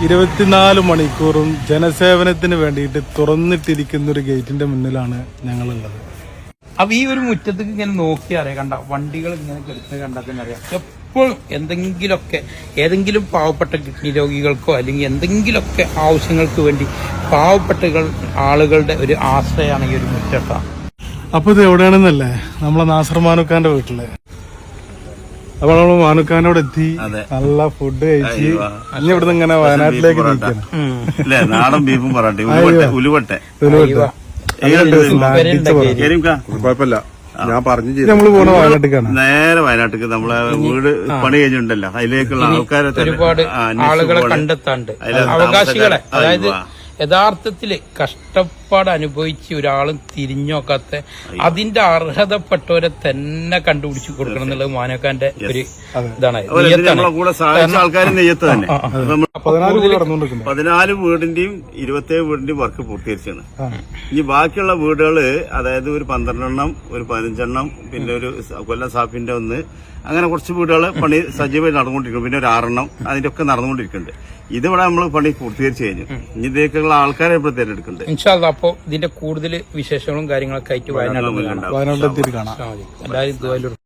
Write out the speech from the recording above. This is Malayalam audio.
24 മണിക്കൂറും ജനസേവനത്തിന് വേണ്ടിയിട്ട് തുറന്നിട്ടിരിക്കുന്ന ഒരു ഗേറ്റിന്റെ മുന്നിലാണ് ഞങ്ങളുള്ളത്. അപ്പൊ ഈ ഒരു മുറ്റത്തേക്ക് ഇങ്ങനെ നോക്കി അറിയാം, കണ്ട വണ്ടികൾ ഇങ്ങനെ കിടക്കുന്നത് കണ്ടാൽ തന്നെ അറിയാം. എപ്പോഴും എന്തെങ്കിലുമൊക്കെ ഏതെങ്കിലും പാവപ്പെട്ട കിഡ്നി രോഗികൾക്കോ അല്ലെങ്കിൽ എന്തെങ്കിലുമൊക്കെ ആവശ്യങ്ങൾക്ക് വേണ്ടി പാവപ്പെട്ട ആളുകളുടെ ഒരു ആശ്രയമാണ് ഈ ഒരു മുറ്റത്ത. അപ്പൊ ഇത് എവിടെയാണെന്നല്ലേ, നമ്മളെ നാസർ മാനുക്കാന്റെ വീട്ടില്. അപ്പൊ നമ്മള് മാനുക്കാനോട് എത്തി, നല്ല ഫുഡ് കഴിച്ച് ഇനി ഇവിടുന്ന് ഇങ്ങനെ വയനാട്ടിലേക്ക് നിൽക്കണം. നാടൻ ബീഫും പൊറാട്ടയും ഉലുവട്ടെ. കുഴപ്പമില്ല, ഞാൻ പറഞ്ഞു. നമ്മള് പോണ വയനാട്ടിലേക്കാണ്, നേരെ വയനാട്ടിലേക്ക്. നമ്മളെ വീട് പണി കഴിഞ്ഞിട്ടുണ്ടല്ലോ, അതിലേക്കുള്ള ആൾക്കാരെ ഒരുപാട് ആളുകളെ കണ്ടെത്താണ്ട് അവകാശികളെ, അതായത് യഥാർത്ഥത്തില് കഷ്ടപ്പാട് അനുഭവിച്ച് ഒരാളും തിരിഞ്ഞോക്കാത്ത അതിന്റെ അർഹതപ്പെട്ടവരെ തന്നെ കണ്ടുപിടിച്ചു കൊടുക്കണം എന്നുള്ളത് മാനക്കാന്റെ ഒരു ഇതാണ്. 14 വീടിന്റെയും 27 വീടിന്റെയും വർക്ക് പൂർത്തീകരിച്ചാണ്. ഇനി ബാക്കിയുള്ള വീടുകള്, അതായത് ഒരു 12 ഒരു 15 പിന്നെ ഒരു കൊല്ലം സാഫിന്റെ ഒന്ന്, അങ്ങനെ കുറച്ച് വീടുകള് പണി സജീവമായി നടന്നുകൊണ്ടിരിക്കുന്നു. പിന്നെ ഒരു 6 അതിന്റെ ഒക്കെ നടന്നുകൊണ്ടിരിക്കുന്നുണ്ട്. ഇതിവിടെ നമ്മൾ പണി പൂർത്തീകരിച്ചു കഴിഞ്ഞു. ഇനി ഇതിലേക്കുള്ള ആൾക്കാരെ ഇപ്പോൾ തിരഞ്ഞെടുക്കുന്നുണ്ട്. ഇൻഷാ അല്ലാഹ്. അപ്പോ ഇതിന്റെ കൂടുതൽ വിശേഷങ്ങളും കാര്യങ്ങളൊക്കെ ആയിട്ട് വയനാട്ടിൽ വയനാട്ടിലെത്തിയിട്ട് കാണാം. എല്ലാവരും